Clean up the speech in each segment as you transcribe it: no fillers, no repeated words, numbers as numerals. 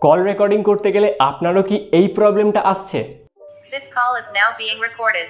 Call recording করতে গেলে আপনারও কি এই প্রবলেমটা আসছে? This call is now being recorded.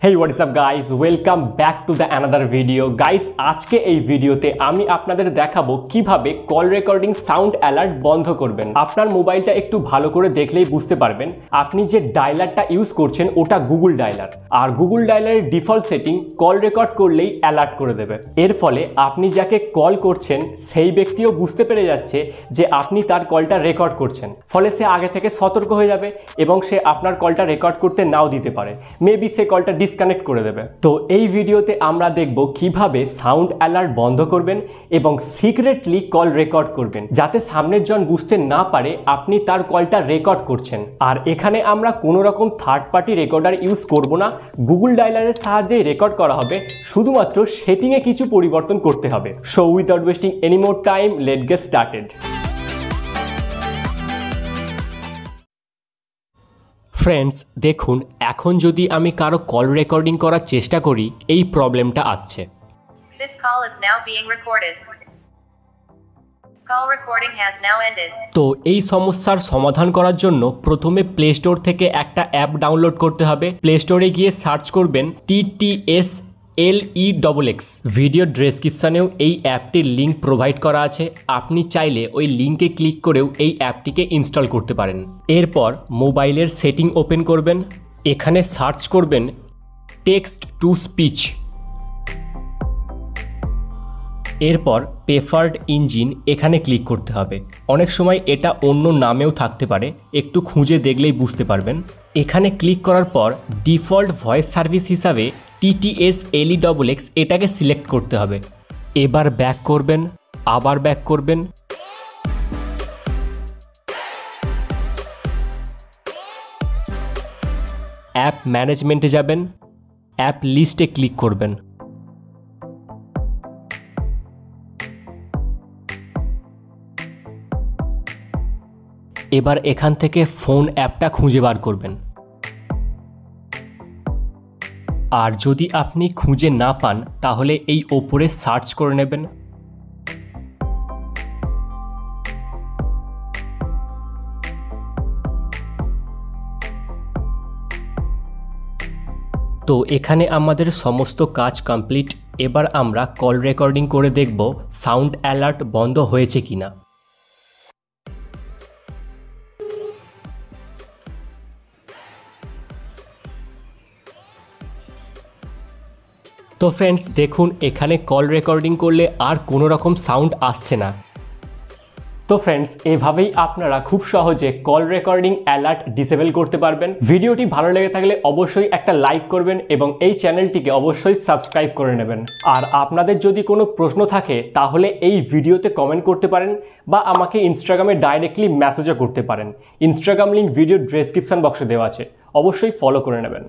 Hey, what is up guys? Welcome back to the another video. Guys, আজকে এই ভিডিওতে আমি আপনাদের দেখাবো কিভাবে কল রেকর্ডিং সাউন্ড অ্যালার্ট বন্ধ করবেন। আপনার মোবাইলটা একটু ভালো করে দেখলেই বুঝতে পারবেন আপনি যে ডায়ালারটা ইউজ করছেন ওটা গুগল ডায়ালার, আর গুগল ডায়ালারের ডিফল্ট সেটিং কল রেকর্ড করলেই অ্যালার্ট করে দেবে। এর ফলে আপনি যাকে কল করছেন সেই ব্যক্তিও বুঝতে পেরে যাচ্ছে যে আপনি তার কলটা রেকর্ড করছেন, ফলে সে আগে থেকে সতর্ক হয়ে যাবে এবং সে আপনার কলটা রেকর্ড করতে নাও দিতে পারে, মেবি সে কলটা ডিসকানেক্ট করে দেবে। তো এই ভিডিওতে আমরা দেখব কিভাবে সাউন্ড অ্যালার্ট বন্ধ করবেন এবং সিক্রেটলি কল রেকর্ড করবেন যাতে সামনের জন বুঝতে না পারে আপনি তার কলটা রেকর্ড করছেন। আর এখানে আমরা কোনো রকম থার্ড পার্টি রেকর্ডার ইউজ করব না, গুগল ডায়ালারের সাহায্যেই রেকর্ড করা হবে, শুধুমাত্র সেটিংয়ে কিছু পরিবর্তন করতে হবে। So without wasting any more time, let's get started. Friends, দেখুন এখন যদি আমি কারো কল রেকর্ডিং করার চেষ্টা করি এই প্রবলেমটা আসছে। This call is now being recorded. Call recording has now ended. তো এই সমস্যার সমাধান করার জন্য প্রথমে প্লে স্টোর থেকে একটা অ্যাপ ডাউনলোড করতে হবে। প্লে স্টোরে গিয়ে সার্চ করবেন 𝐻𝐸𝐿𝐸𝐿𝐿। ভিডিও ডেসক্রিপশনেও এই অ্যাপটির লিঙ্ক প্রোভাইড করা আছে, আপনি চাইলে ওই লিঙ্কে ক্লিক করেও এই অ্যাপটিকে ইনস্টল করতে পারেন। এরপর মোবাইলের সেটিং ওপেন করবেন, এখানে সার্চ করবেন টেক্সট টু স্পিচ, এরপর প্রেফার্ড ইঞ্জিন এখানে ক্লিক করতে হবে। অনেক সময় এটা অন্য নামেও থাকতে পারে, একটু খুঁজে দেখলেই বুঝতে পারবেন। এখানে ক্লিক করার পর ডিফল্ট ভয়েস সার্ভিস হিসাবে 𝐻𝐸𝐿𝐸 এটাকে সিলেক্ট করতে হবে। এবার ব্যাক করবেন, আবার ব্যাক করবেন, অ্যাপ ম্যানেজমেন্টে যাবেন, অ্যাপ লিস্টে ক্লিক করবেন। এবার এখান থেকে ফোন অ্যাপটা খুঁজে বার করবেন, আর যদি আপনি খুঁজে না পান তাহলে এই ওপরে সার্চ করে নেবেন। তো এখানে আমাদের সমস্ত কাজ কমপ্লিট। এবার আমরা কল রেকর্ডিং করে দেখব সাউন্ড অ্যালার্ট বন্ধ হয়েছে কিনা। তো ফ্রেন্ডস, দেখুন এখানে কল রেকর্ডিং করলে আর কোনো রকম সাউন্ড আসছে না। তো ফ্রেন্ডস, এভাবেই আপনারা খুব সহজে কল রেকর্ডিং অ্যালার্ট ডিসেবল করতে পারবেন। ভিডিওটি ভালো লেগে থাকলে অবশ্যই একটা লাইক করবেন এবং এই চ্যানেলটিকে অবশ্যই সাবস্ক্রাইব করে নেবেন। আর আপনাদের যদি কোনো প্রশ্ন থাকে তাহলে এই ভিডিওতে কমেন্ট করতে পারেন বা আমাকে ইনস্টাগ্রামে ডাইরেক্টলি মেসেজও করতে পারেন। ইনস্টাগ্রাম লিঙ্ক ভিডিও ডেসক্রিপশন বক্সে দেওয়া আছে, অবশ্যই ফলো করে নেবেন।